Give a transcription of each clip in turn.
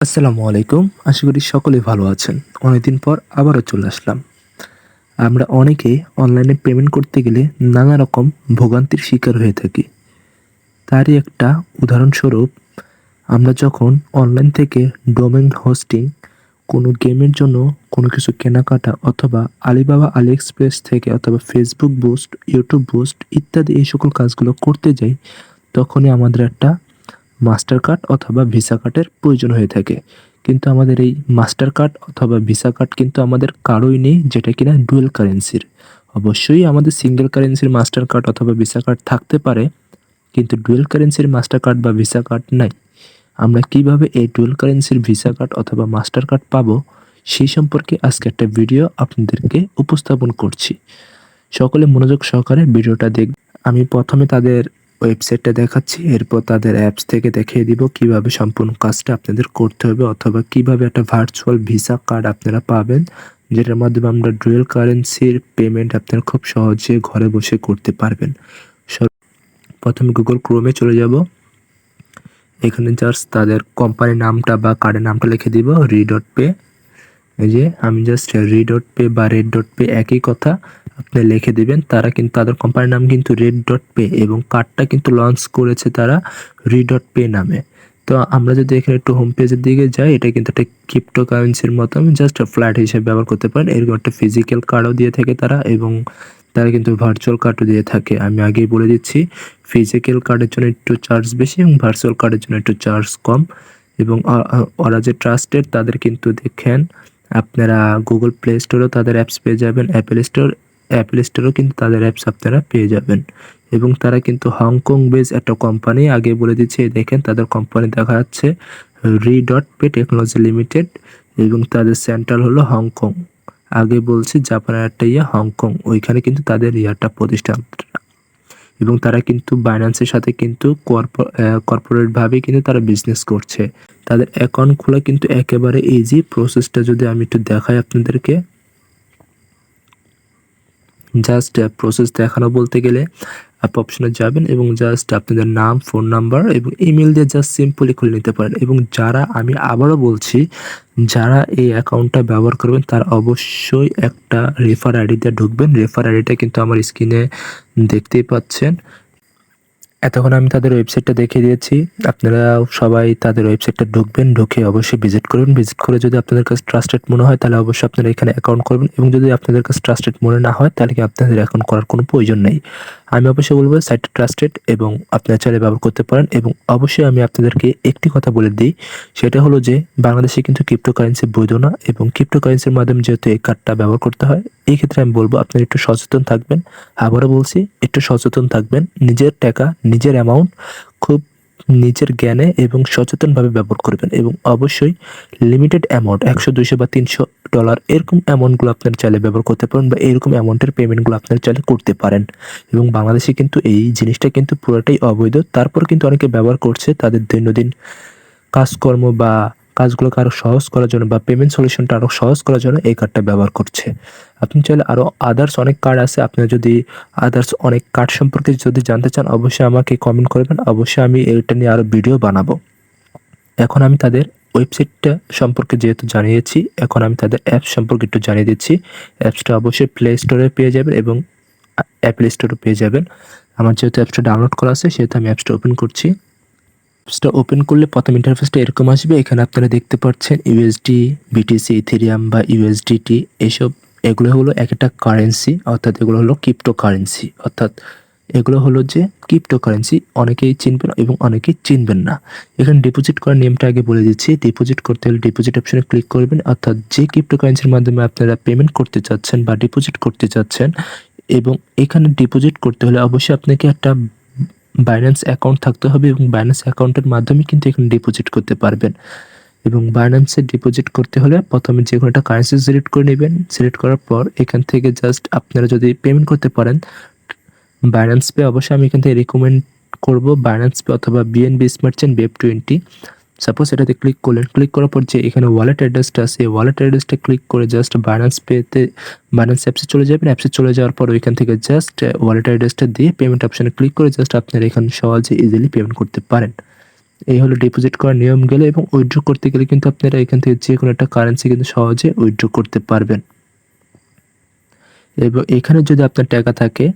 আসসালামু আলাইকুম। আশা করি সকলেই ভালো আছেন। অনেকদিন পর আবারও চলে আসলাম। আমরা অনেকেই অনলাইনে পেমেন্ট করতে গেলে নানা রকম ভোগান্তির শিকার হয়ে থাকি। তারই একটা উদাহরণস্বরূপ আমরা যখন অনলাইন থেকে ডোমেইন হোস্টিং, কোনো গেমের জন্য কোনো কিছু কেনাকাটা অথবা আলিবাবা, আলিএক্সপ্রেস থেকে অথবা ফেসবুক বুস্ট, ইউটিউব বুস্ট ইত্যাদি এই সকল কাজগুলো করতে যাই, তখনই আমাদের একটা মাস্টার কার্ড অথবা ভিসা কার্ডের প্রয়োজন হয়ে থাকে। কিন্তু আমাদের এই মাস্টার কার্ড অথবা ভিসা কার্ড কিন্তু আমাদের কারোই নেই, যেটা কিনা ডুয়েল কারেন্সির। অবশ্যই আমাদের সিঙ্গেল কারেন্সির মাস্টার কার্ড অথবা ভিসা কার্ড থাকতে পারে, কিন্তু ডুয়েল কারেন্সির মাস্টার কার্ড বা ভিসা কার্ড নাই। আমরা কিভাবে এই ডুয়েল কারেন্সির ভিসা কার্ড অথবা মাস্টার কার্ড পাবো, সেই সম্পর্কে আজকে একটা ভিডিও আপনাদেরকে উপস্থাপন করছি। সকলে মনোযোগ সহকারে ভিডিওটা আমি প্রথমে তাদের ওয়েবসাইটটা দেখাচ্ছি, এরপর তাদের অ্যাপস থেকে দেখিয়ে দিব কিভাবে সম্পূর্ণ কাজটা আপনাদের করতে হবে অথবা কিভাবে একটা ভার্চুয়াল ভিসা কার্ড আপনারা পাবেন, যেটার মাধ্যমে আমরা ডুয়েল কারেন্সির পেমেন্ট আপনারা খুব সহজে ঘরে বসে করতে পারবেন। প্রথমে গুগল ক্রোমে চলে যাব। এখানে জাস্ট তাদের কোম্পানির নামটা বা কার্ডের নামটা লিখে দিব redotpay। এই যে আমি জাস্ট redotpay বা redotpay একই কথা আপনি লিখে দিবেন। তারা কিন্তু তাদের কোম্পানির নাম কিন্তু redotpay এবং কার্ডটা কিন্তু লঞ্চ করেছে তারা redotpay নামে। তো আমরা যদি এখানে একটু হোম পেজের দিকে যাই, এটা কিন্তু একটা ক্রিপ্টোকারেন্সির মতো, জাস্ট ফ্ল্যাট হিসেবে ব্যবহার করতে পারেন। এরকম একটা ফিজিক্যাল কার্ডও দিয়ে থাকে তারা, এবং তারা কিন্তু ভার্চুয়াল কার্ডও দিয়ে থাকে। আমি আগেই বলে দিচ্ছি, ফিজিক্যাল কার্ডের জন্য একটু চার্জ বেশি এবং ভার্চুয়াল কার্ডের জন্য একটু চার্জ কম। এবং ওরা যে ট্রাস্টেড, তাদের কিন্তু দেখেন আপনারা গুগল প্লে স্টোরেও তাদের অ্যাপস পেয়ে যাবেন, অ্যাপেল স্টোরেও কিন্তু তাদের অ্যাপস আপনারা পেয়ে যাবেন। এবং তারা কিন্তু হংকং বেস একটা কোম্পানি, আগে বলে দিচ্ছি, দেখেন তাদের কোম্পানি দেখা যাচ্ছে redotpay টেকনোলজি লিমিটেড এবং তাদের সেন্ট্রাল হলো হংকং। আগে বলছি জাপানের একটা হংকং, ওইখানে কিন্তু তাদের প্রতিষ্ঠান। এবং তারা কিন্তু বাইন্যান্সের সাথে কিন্তু কর্পোরেট ভাবে কিন্তু তারা বিজনেস করছে। তাদের অ্যাকাউন্ট খোলা কিন্তু একেবারে ইজি। প্রসেসটা যদি আমি একটু দেখাই আপনাদেরকে, জাস্ট প্রসেস দেখানো বলতে গেলে অপশনে যাবেন এবং জাস্ট আপনাদের নাম, ফোন নাম্বার এবং ইমেল দিয়ে জাস্ট সিম্পলি খুলে নিতে পারেন। এবং যারা, আমি আবারও বলছি, যারা এই অ্যাকাউন্টটা ব্যবহার করবেন তারা অবশ্যই একটা রেফার আইডি দিয়ে ঢুকবেন। রেফার আইডিটা কিন্তু আমার স্ক্রিনে দেখতেই পাচ্ছেন। এতক্ষণ আমি তাদের ওয়েবসাইটটা দেখিয়ে দিয়েছি, আপনারা সবাই তাদের ওয়েবসাইটটা ঢুকবেন, ঢুকে অবশ্যই ভিজিট করবেন। ভিজিট করে যদি আপনাদের কাছে ট্রাস্টেড মনে হয় তাহলে অবশ্যই আপনারা এখানে অ্যাকাউন্ট করবেন, এবং যদি আপনাদের কাছে ট্রাস্টেড মনে না হয় তাহলে কি আপনাদের অ্যাকাউন্ট করার কোনো প্রয়োজন নেই। আমি অবশ্যই বলবো সাইটটা ট্রাস্টেড এবং আপনারা চাইলে ব্যবহার করতে পারেন। এবং অবশ্যই আমি আপনাদেরকে একটি কথা বলে দিই, সেটা হলো যে বাংলাদেশে কিন্তু ক্রিপ্টোকারেন্সি বৈধ না, এবং ক্রিপ্টোকারেন্সির মাধ্যমে যেহেতু এই কার্ডটা ব্যবহার করতে হয়, এই ক্ষেত্রে আমি বলবো আপনারা একটু সচেতন থাকবেন। আবারও বলছি, একটু সচেতন থাকবেন। নিজের টাকা, নিজের অ্যামাউন্ট খুব নিজের জ্ঞানে এবং সচেতনভাবে ব্যবহার করবেন। এবং অবশ্যই লিমিটেড অ্যামাউন্ট, 100, 200 বা $300 এরকম অ্যামাউন্টগুলো আপনারা চাইলে ব্যবহার করতে পারেন, বা এরকম অ্যামাউন্টের পেমেন্টগুলো আপনারা চাইলে করতে পারেন। এবং বাংলাদেশে কিন্তু এই জিনিসটা কিন্তু পুরোটাই অবৈধ, তারপর কিন্তু অনেকে ব্যবহার করছে তাদের দৈনন্দিন কাজকর্ম বা কাজগুলোকে আরো সহজ করার জন্য, বা পেমেন্ট সলিউশনটা আরো সহজ করার জন্য এই কার্ডটা ব্যবহার করছে। আপনি চাইলে আরো আদার্স অনেক কার্ড আছে, আপনারা যদি আদার্স অনেক কার্ড সম্পর্কে যদি জানতে চান অবশ্যই আমাকে কমেন্ট করবেন, অবশ্যই আমি এটা নিয়ে আরো ভিডিও বানাবো। এখন আমি তাদের ওয়েবসাইটটা সম্পর্কে যেহেতু জানিয়েছি, এখন আমি তাদের অ্যাপস সম্পর্কে একটু জানিয়ে দিচ্ছি। অ্যাপসটা অবশ্যই প্লে স্টোরে পেয়ে যাবেন এবং অ্যাপেল স্টোরে পেয়ে যাবেন। আমার যেহেতু অ্যাপসটা ডাউনলোড করা আছে সেহেতু আমি অ্যাপসটা ওপেন করছি। অ্যাপসটা ওপেন করলে প্রথম ইন্টারফেসটা এরকম আসবে। এখানে আপনারা দেখতে পাচ্ছেন ইউএসডি, বিটিসি, ইথেরিয়াম বা ইউএসডিটি, এগুলো হলো এক একটা কারেন্সি, অর্থাৎ এগুলো হলো ক্রিপ্টোকারেন্সি, অর্থাৎ এগুলো হলো যে ক্রিপ্টোকারেন্সি, অনেকেই চিনবেন এবং অনেকেই চিনবেন না। এখানে ডিপোজিট করার নিয়মটা আগে বলে দিচ্ছি। ডিপোজিট করতে হলে ডিপোজিট অপশনে ক্লিক করবেন, অর্থাৎ যে ক্রিপ্টোকারেন্সির মাধ্যমে আপনারা পেমেন্ট করতে চাচ্ছেন বা ডিপোজিট করতে চাচ্ছেন, এবং এখানে ডিপোজিট করতে হলে অবশ্যই আপনাকে একটা বাইন্যান্স অ্যাকাউন্ট থাকতে হবে, এবং বাইন্যান্স অ্যাকাউন্টের মাধ্যমে কিন্তু এখানে ডিপোজিট করতে পারবেন। এবং বাইন্যান্সে ডিপোজিট করতে হলে প্রথমে যে কোনো একটা কারেন্সি সিলেক্ট করে নেবেন। সিলেক্ট করার পর এখান থেকে জাস্ট আপনারা যদি পেমেন্ট করতে পারেন বাইন্যান্স পে, অবশ্যই আমি এখান থেকে রিকমেন্ড করব বাইন্যান্স পে অথবা BNB smart chain BEP20। Suppose এটাতে ক্লিক করলেন, ক্লিক করার পর যে এখানে ওয়ালেট অ্যাড্রেসটা আছে, ওয়ালেট অ্যাড্রেসটা ক্লিক করে জাস্ট বাইন্যান্স পেতে, বাইন্যান্স অ্যাপসে চলে যাবেন। অ্যাপসে চলে যাওয়ার পর ওইখান থেকে জাস্ট ওয়ালেট অ্যাড্রেসটা দিয়ে পেমেন্ট অপশনে ক্লিক করে জাস্ট আপনারা এখানে সহজে ইজিলি পেমেন্ট করতে পারেন। এই হলো ডিপোজিট করার নিয়ম গেলে, এবং উইথড্র করতে গেলে কিন্তু আপনারা এখান থেকে যে কোনো একটা কারেন্সি কিন্তু সহজে উইথড্র করতে পারবেন। এবং এখানে যদি আপনার টাকা থাকে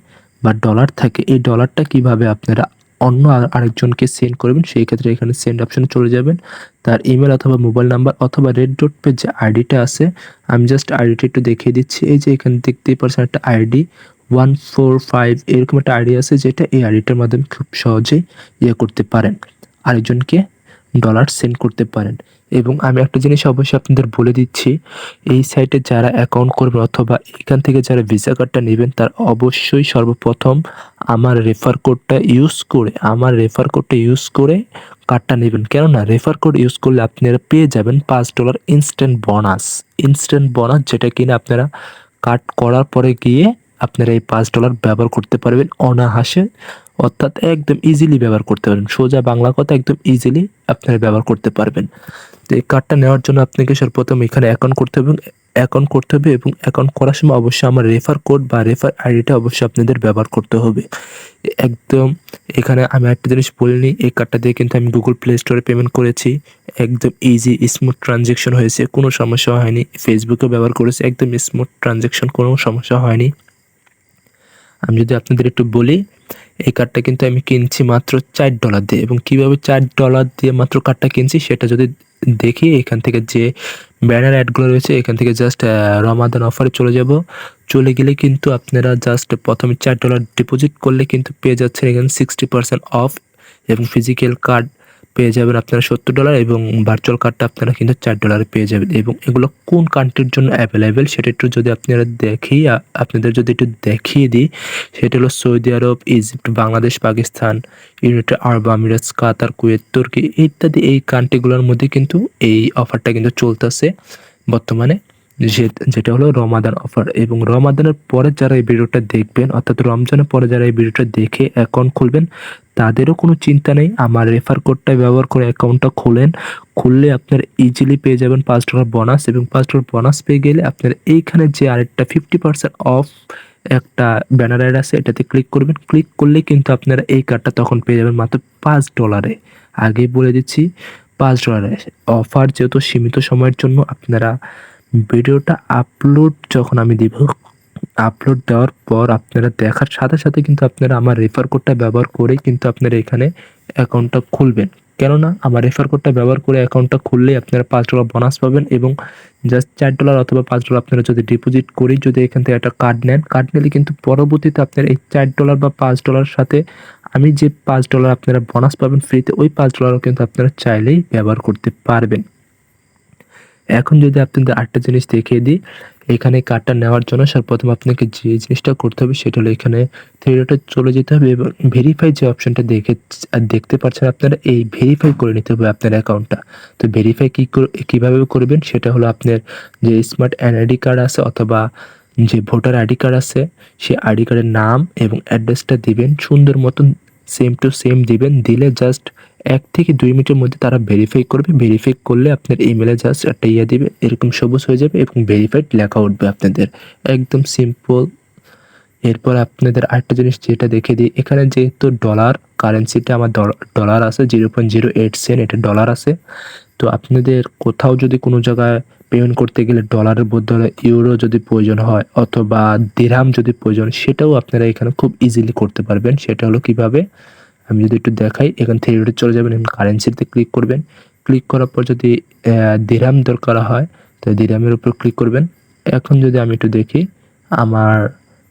বা ডলার থাকে, এই ডলারটা কিভাবে আপনারা অন্য আরেকজনকে সেন্ড করবেন, সেই ক্ষেত্রে এখানে সেন্ড অপশনে চলে যাবেন। তার ইমেল অথবা মোবাইল নাম্বার অথবা redotpay যে আইডিটা আছে, আমি জাস্ট আইডিটা একটু দেখিয়ে দিচ্ছি। এই যে এখানে দেখতেই পাচ্ছেন একটা আইডি 145 এরকম একটা আইডি আছে, যেটা এই আইডিটার মাধ্যমে খুব সহজেই করতে পারেন, আরেকজনকে ডলার সেন্ড করতে পারেন। এবং আমি একটা জিনিস অবশ্যই আপনাদের বলে দিচ্ছি, এই সাইটে যারা অ্যাকাউন্ট করবেন অথবা এখান থেকে যারা ভিসা কার্ডটা নেবেন, তার অবশ্যই সর্বপ্রথম আমার রেফার কোডটা ইউজ করে কার্ডটা নেবেন। কেননা রেফার কোড ইউজ করলে আপনারা পেয়ে যাবেন $5 ইনস্ট্যান্ট বোনাস, যেটা কিনা আপনারা কার্ড করার পরে গিয়ে আপনারা এই $5 ব্যবহার করতে পারবেন অনায়াসে, অর্থাৎ একদম ইজিলি ব্যবহার করতে পারবেন। সোজা বাংলা কথা, একদম ইজিলি আপনারা ব্যবহার করতে পারবেন। তো এই কার্ডটা নেওয়ার জন্য আপনাকে সর্বপ্রথম এখানে অ্যাকাউন্ট করতে হবে, এবং অ্যাকাউন্ট করার সময় অবশ্যই আমার রেফার কোড বা রেফার আইডিটা অবশ্যই আপনাদের ব্যবহার করতে হবে। একদম এখানে আমি একটা জিনিস বলিনি, এই কার্ডটা দিয়ে কিন্তু আমি গুগল প্লে স্টোরে পেমেন্ট করেছি, একদম ইজি স্মুথ ট্রানজ্যাকশন হয়েছে, কোনো সমস্যা হয়নি। ফেসবুকে ব্যবহার করেছি, একদম স্মুথ ট্রানজ্যাকশন, কোনো সমস্যা হয়নি। আমি যদি আপনাদের একটু বলি, এই কার্ডটা কিন্তু আমি কিনছি মাত্র $4 দিয়ে, এবং কীভাবে $4 দিয়ে মাত্র কার্ডটা কিনছি সেটা যদি দেখি, এখান থেকে যে ব্যানার অ্যাডগুলো রয়েছে এখান থেকে জাস্ট রমাদান অফারে চলে গেলে কিন্তু আপনারা জাস্ট প্রথমে $4 ডিপোজিট করলে কিন্তু পেয়ে যাচ্ছেন এখানে 60% অফ, এবং ফিজিক্যাল কার্ড পেয়ে যাবেন আপনারা $70, এবং ভার্চুয়াল কার্ডটা আপনারা কিন্তু $4 পেয়ে যাবেন। এবং এগুলো কোন কান্ট্রির জন্য অ্যাভেলেবেল সেটা একটু যদি আপনাদের যদি একটু দেখিয়ে দিই, সেটা হলো সৌদি আরব, ইজিপ্ট, বাংলাদেশ, পাকিস্তান, ইউনাইটেড আরব আমিরাতস, কাতার, কুয়েত, তুর্কি ইত্যাদি এই কান্ট্রিগুলোর মধ্যে কিন্তু এই অফারটা কিন্তু চলতেছে বর্তমানে, যেটা হলো রমাদান অফার। এবং রমাদানের পরে যারা এই ভিডিওটা দেখবেন, অর্থাৎ রমজানের পরে যারা এই ভিডিওটা দেখে অ্যাকাউন্ট খুলবেন, তাদেরও কোনো চিন্তা নেই, আমার রেফার কোডটা ব্যবহার করে অ্যাকাউন্টটা খুললে আপনারা ইজিলি পেয়ে যাবেন $5 বোনাস, এবং $5 বোনাস পেয়ে গেলে আপনারা এইখানে যে আরেকটা 50% অফ একটা ব্যানার অ্যাড আছে, এটাতে ক্লিক করবেন। ক্লিক করলে কিন্তু আপনারা এই কার্ডটা তখন পেয়ে যাবেন মাত্র $5। আগেই বলে দিচ্ছি, $5 অফার যেহেতু সীমিত সময়ের জন্য। আপনারা ভিডিওটা যখন আমি দিব, আপলোড দেওয়ার পর আপনারা দেখার সাথে সাথে কিন্তু আপনারা আমার রেফার কোডটা ব্যবহার করে কিন্তু আপনারা এখানে অ্যাকাউন্টটা খুলবেন। কেননা আমার রেফার কোডটা ব্যবহার করে অ্যাকাউন্টটা খুললেই আপনারা $5 বোনাস পাবেন, এবং জাস্ট $4 অথবা $5 আপনারা যদি ডিপোজিট করি, যদি এখান থেকে একটা কার্ড নিলে কিন্তু পরবর্তীতে আপনারা এই $4 বা $5 সাথে আমি যে $5 আপনারা বোনাস পাবেন ফ্রিতে, ওই $5 কিন্তু আপনারা চাইলেই ব্যবহার করতে পারবেন। এখন যদি আপনাদের আরেকটা জিনিস দেখিয়ে দিই, এখানে কার্ডটা নেওয়ার জন্য সর্বপ্রথম আপনাকে যে জিনিসটা করতে হবে সেটা হলো এখানে থ্রি ডটে চলে যেতে হবে, এবং ভেরিফাই যে অপশনটা দেখতে পাচ্ছেন আপনারা, এই ভেরিফাই করে নিতে হবে আপনার অ্যাকাউন্টটা। তো ভেরিফাই কীভাবে করবেন, সেটা হলো আপনার যে স্মার্ট এনআইডি কার্ড আছে অথবা যে ভোটার আইডি কার্ড আছে, সেই আইডি কার্ডের নাম এবং অ্যাড্রেসটা দিবেন, সুন্দর মতন সেম টু সেম দিবেন। দিলে জাস্ট 1 থেকে 2 মিনিটের মধ্যে তারা ভেরিফাই করবে। ভেরিফাই করলে আপনার ইমেলে জাস্ট একটা দিবে, এরকম সবুজ হয়ে যাবে এবং ভেরিফাইড লেখা উঠবে আপনাদের, একদম সিম্পল। এরপর আপনাদের আরেকটা জিনিস যেটা দেখে দিই, এখানে যেহেতু ডলার কারেন্সিটা আমার ডলার আছে 0.08 সেন্ট, এটা ডলার আছে। তো আপনাদের কোথাও যদি কোনো জায়গায় পেমেন্ট করতে গেলে ডলারের বদলে ইউরো যদি প্রয়োজন হয় অথবা দিরহাম যদি প্রয়োজন, সেটাও আপনারা এখানে খুব ইজিলি করতে পারবেন। সেটা হলো কিভাবে, আমি যদি একটু দেখাই, এখান থেকে চলে যাবেন, এখন কারেন্সিতে ক্লিক করবেন। ক্লিক করার পর যদি দিরহাম দরকার হয় তো দিরহামের উপর ক্লিক করবেন। এখন যদি আমি একটু দেখি, আমার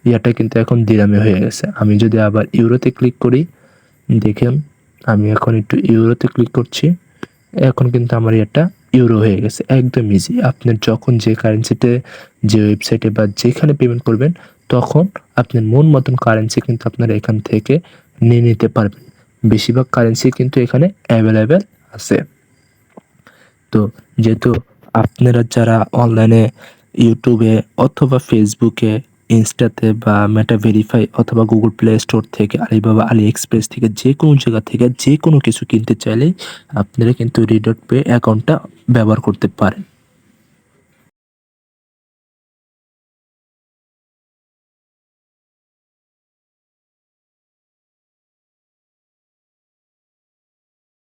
ইয়াটা কিন্তু এখন দিরহামে হয়ে গেছে। আমি যদি আবার ইউরোতে ক্লিক করি, দেখেন আমি এখন একটু ইউরোতে ক্লিক করছি, এখন কিন্তু আমার এটা ইউরো হয়ে গেছে, একদম ইজি। আপনার যখন যে কারেন্সিতে, যে ওয়েবসাইটে বা যেখানে পেমেন্ট করবেন, তখন আপনার মন মতন কারেন্সি কিন্তু আপনারা এখান থেকে নিয়ে নিতে পারবেন। বেশিরভাগ কারেন্সি কিন্তু এখানে অ্যাভেলেবেল আছে। তো যেহেতু আপনারা যারা অনলাইনে ইউটিউবে অথবা ফেসবুকে, ইনস্টাতে বা মেটা ভেরিফাই অথবা গুগল প্লে স্টোর থেকে, আলিবাবা, আলি এক্সপ্রেস থেকে যে কোনো জায়গা থেকে যে কোনো কিছু কিনতে চাইলেই আপনারা কিন্তু redotpay অ্যাকাউন্টটা ব্যবহার করতে পারেন।